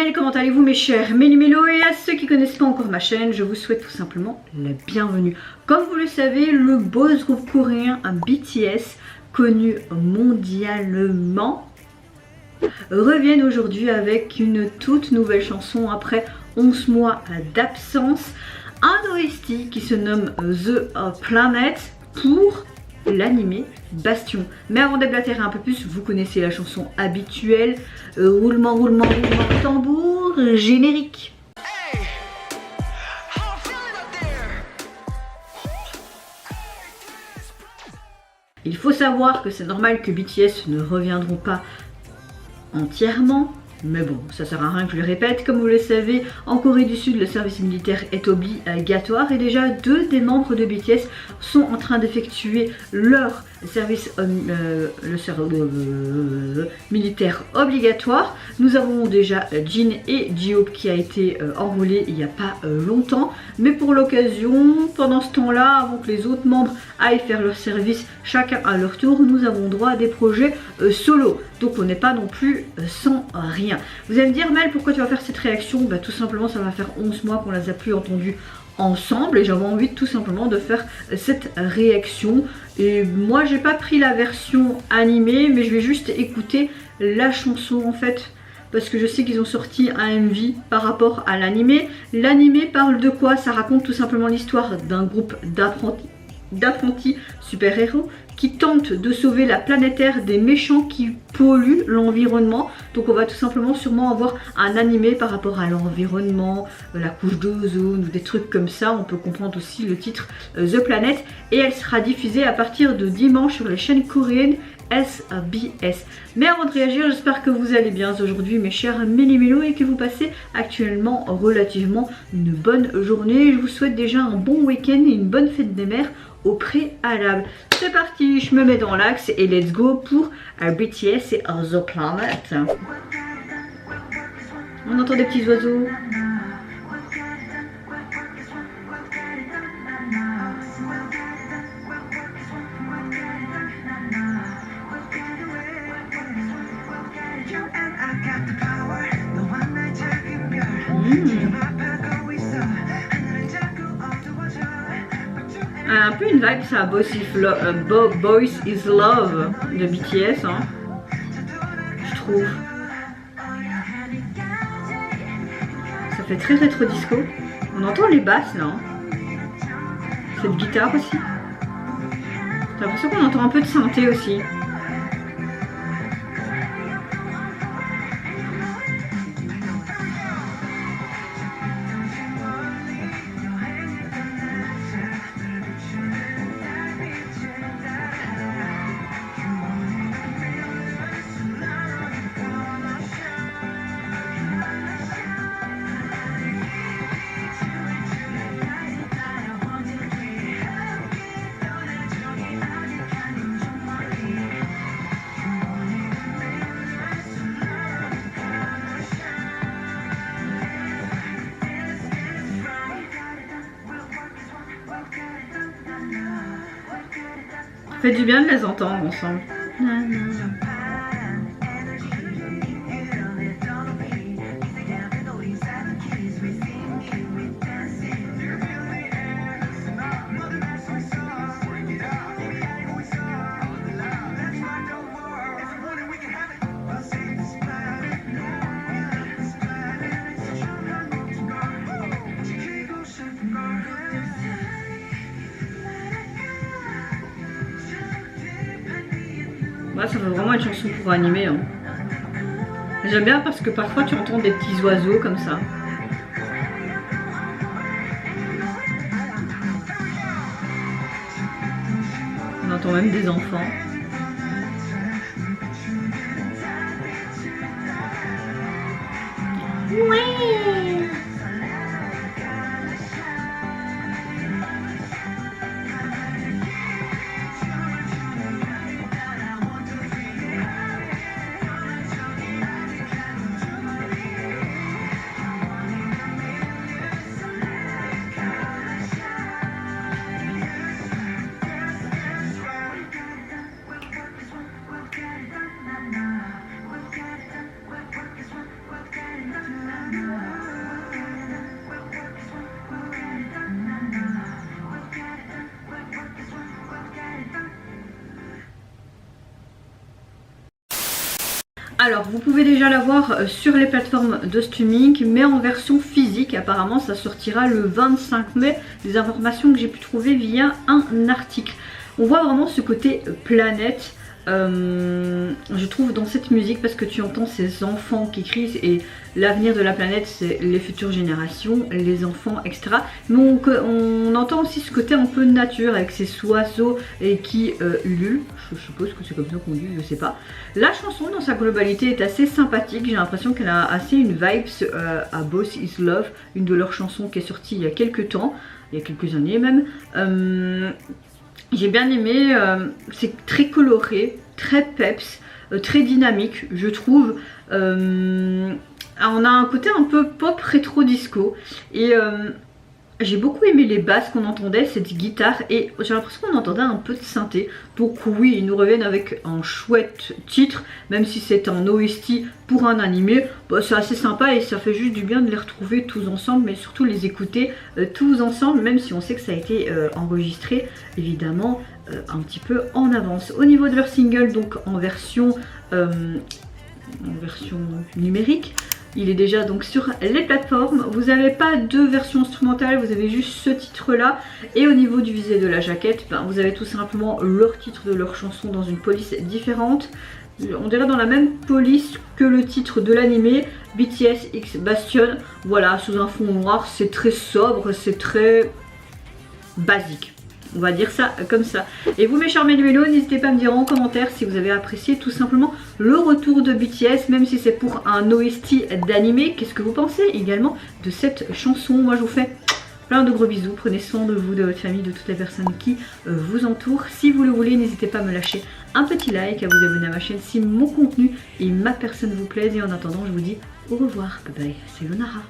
Mel, comment allez-vous mes chers Méli-Mélo? Et à ceux qui ne connaissent pas encore ma chaîne, je vous souhaite tout simplement la bienvenue. Comme vous le savez, le boys groupe coréen BTS, connu mondialement, reviennent aujourd'hui avec une toute nouvelle chanson après 11 mois d'absence. Un OST qui se nomme The Planet pour l'animé Bastion. Mais avant de déblatérer un peu plus, vous connaissez la chanson habituelle. Roulement, roulement, roulement, tambour, générique. Il faut savoir que c'est normal que BTS ne reviendront pas entièrement. Mais bon, ça sert à rien que je le répète. Comme vous le savez, en Corée du Sud, le service militaire est obligatoire et déjà 2 des membres de BTS sont en train d'effectuer leur service militaire obligatoire. Nous avons déjà Jin et Ji-hope qui a été enrôlé il n'y a pas longtemps. Mais pour l'occasion, pendant ce temps-là, avant que les autres membres aillent faire leur service chacun à leur tour, nous avons droit à des projets solo. Donc on n'est pas non plus sans rien. Vous allez me dire, Mel, pourquoi tu vas faire cette réaction? Bah, tout simplement, ça va faire 11 mois qu'on ne les a plus entendus ensemble et j'avais envie tout simplement de faire cette réaction. Et moi, j'ai pas pris la version animée, mais je vais juste écouter la chanson en fait. Parce que je sais qu'ils ont sorti un MV par rapport à l'animé. L'animé parle de quoi? Ça raconte tout simplement l'histoire d'un groupe d'apprentis super-héros qui tentent de sauver la planète Terre des méchants qui polluent l'environnement. Donc on va tout simplement sûrement avoir un animé par rapport à l'environnement, la couche d'ozone ou des trucs comme ça. On peut comprendre aussi le titre The Planet et elle sera diffusée à partir de dimanche sur les chaînes coréennes SBS. Mais avant de réagir, j'espère que vous allez bien aujourd'hui mes chers Méli-Mélo et que vous passez actuellement relativement une bonne journée. Je vous souhaite déjà un bon week-end et une bonne fête des mères au préalable. C'est parti, je me mets dans l'axe et let's go pour BTS et The Planet. On entend des petits oiseaux. Un peu une vibe ça, Boys is Love de BTS hein, je trouve. Ça fait très rétro disco. On entend les basses là. Cette guitare aussi. J'ai l'impression qu'on entend un peu de synthé aussi. Ça fait du bien de les entendre ensemble. Ouais, ça fait vraiment une chanson pour animer. Hein. J'aime bien parce que parfois tu entends des petits oiseaux comme ça. On entend même des enfants. Ouais. Alors vous pouvez déjà l'avoir sur les plateformes de streaming, mais en version physique. Apparemment ça sortira le 25 mai, des informations que j'ai pu trouver via un article. On voit vraiment ce côté planète, je trouve, dans cette musique, parce que tu entends ces enfants qui crient, et l'avenir de la planète c'est les futures générations, les enfants, etc. Donc on entend aussi ce côté un peu nature avec ces oiseaux et qui ululent. Je suppose que c'est comme ça qu'on dit, je sais pas. La chanson dans sa globalité est assez sympathique, j'ai l'impression qu'elle a assez une vibe à Boss Is Love, une de leurs chansons qui est sortie il y a quelques temps, il y a quelques années même. J'ai bien aimé, c'est très coloré, très peps, très dynamique je trouve. On a un côté un peu pop rétro disco et j'ai beaucoup aimé les basses qu'on entendait, cette guitare, et j'ai l'impression qu'on entendait un peu de synthé. Donc oui, ils nous reviennent avec un chouette titre, même si c'est un OST pour un animé. Bah, c'est assez sympa et ça fait juste du bien de les retrouver tous ensemble, mais surtout les écouter tous ensemble, même si on sait que ça a été enregistré évidemment un petit peu en avance. Au niveau de leur single, donc en version numérique, il est déjà donc sur les plateformes. Vous n'avez pas de version instrumentale, vous avez juste ce titre là. Et au niveau du visé de la jaquette, ben, vous avez tout simplement leur titre de leur chanson dans une police différente. On dirait dans la même police que le titre de l'animé, BTS X Bastion. Voilà, sous un fond noir, c'est très sobre, c'est très basique. On va dire ça comme ça. Et vous mes chers mélumélos, n'hésitez pas à me dire en commentaire si vous avez apprécié tout simplement le retour de BTS, même si c'est pour un OST d'animé. Qu'est-ce que vous pensez également de cette chanson? Moi je vous fais plein de gros bisous, prenez soin de vous, de votre famille, de toutes les personnes qui vous entourent. Si vous le voulez, n'hésitez pas à me lâcher un petit like, à vous abonner à ma chaîne si mon contenu et ma personne vous plaisent. Et en attendant, je vous dis au revoir, bye bye, c'est Lonara.